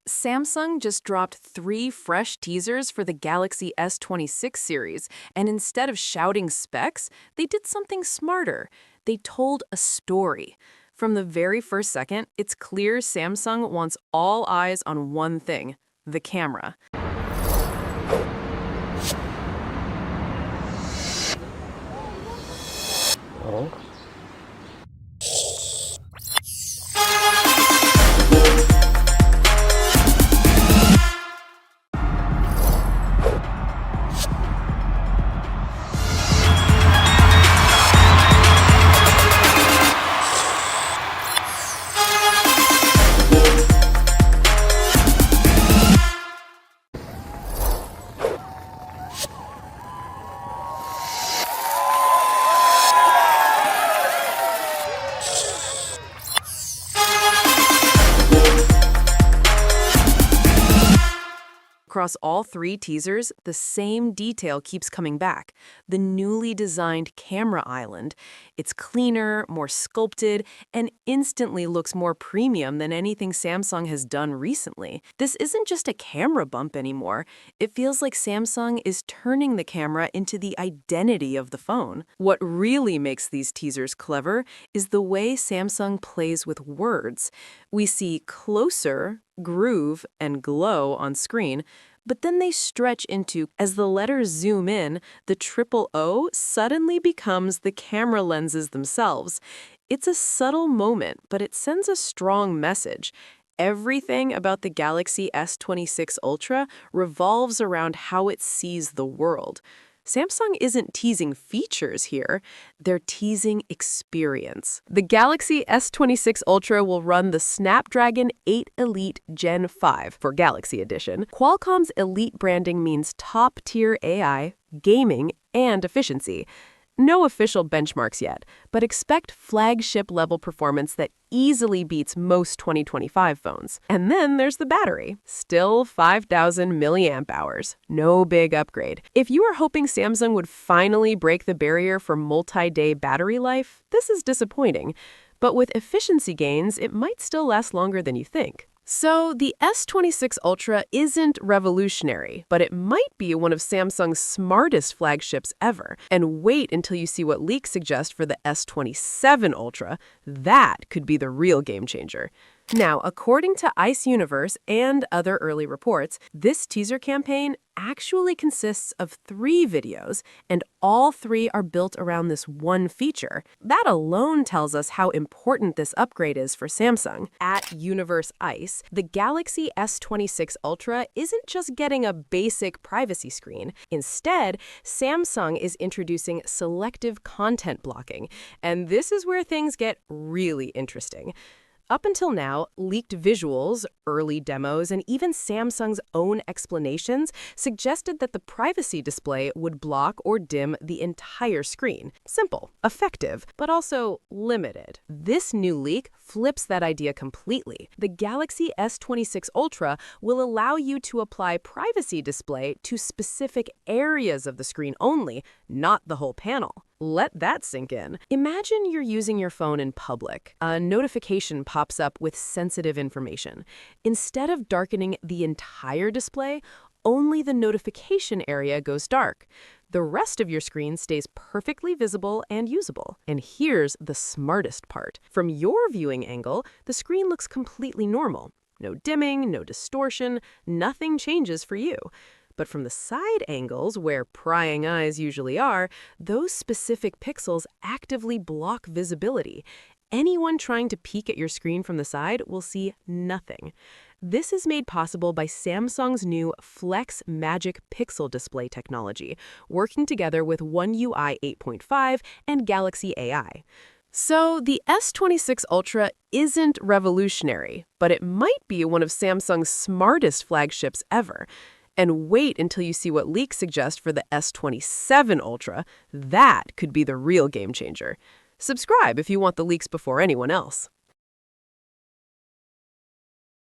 Samsung just dropped 3 fresh teasers for the Galaxy S26 series, and instead of shouting specs, they did something smarter. They told a story. From the very first second, it's clear Samsung wants all eyes on one thing: the camera. Across all 3 teasers, the same detail keeps coming back: the newly designed camera island. It's cleaner, more sculpted, and instantly looks more premium than anything Samsung has done recently. This isn't just a camera bump anymore. It feels like Samsung is turning the camera into the identity of the phone. What really makes these teasers clever is the way Samsung plays with words. We see closer, groove, and glow on screen, but then they stretch into, as the letters zoom in, the triple O suddenly becomes the camera lenses themselves. It's a subtle moment, but it sends a strong message. Everything about the Galaxy S26 Ultra revolves around how it sees the world. Samsung isn't teasing features here, they're teasing experience. The Galaxy S26 Ultra will run the Snapdragon 8 Elite Gen 5 for Galaxy Edition. Qualcomm's Elite branding means top-tier AI, gaming, and efficiency. No official benchmarks yet, but expect flagship-level performance that easily beats most 2025 phones. And then there's the battery. Still 5,000 milliamp hours. No big upgrade. If you are hoping Samsung would finally break the barrier for multi-day battery life, this is disappointing. But with efficiency gains, it might still last longer than you think. So the S26 Ultra isn't revolutionary, but it might be one of Samsung's smartest flagships ever. And wait until you see what leaks suggest for the S27 Ultra. That could be the real game changer. Now, according to Ice Universe and other early reports, this teaser campaign actually consists of 3 videos, and all 3 are built around this one feature. That alone tells us how important this upgrade is for Samsung. At Universe Ice, the Galaxy S26 Ultra isn't just getting a basic privacy screen. Instead, Samsung is introducing selective content blocking, and this is where things get really interesting. Up until now, leaked visuals, early demos, and even Samsung's own explanations suggested that the privacy display would block or dim the entire screen. Simple, effective, but also limited. This new leak flips that idea completely. The Galaxy S26 Ultra will allow you to apply privacy display to specific areas of the screen only, not the whole panel. Let that sink in. Imagine you're using your phone in public. A notification pops up with sensitive information. Instead of darkening the entire display, only the notification area goes dark. The rest of your screen stays perfectly visible and usable. And here's the smartest part. From your viewing angle, the screen looks completely normal. No dimming, no distortion, nothing changes for you. But from the side angles, where prying eyes usually are, those specific pixels actively block visibility. Anyone trying to peek at your screen from the side will see nothing. This is made possible by Samsung's new Flex Magic Pixel Display technology, working together with One UI 8.5 and Galaxy AI. So the S26 Ultra isn't revolutionary, but it might be one of Samsung's smartest flagships ever. And wait until you see what leaks suggest for the S27 Ultra. That could be the real game changer. Subscribe if you want the leaks before anyone else.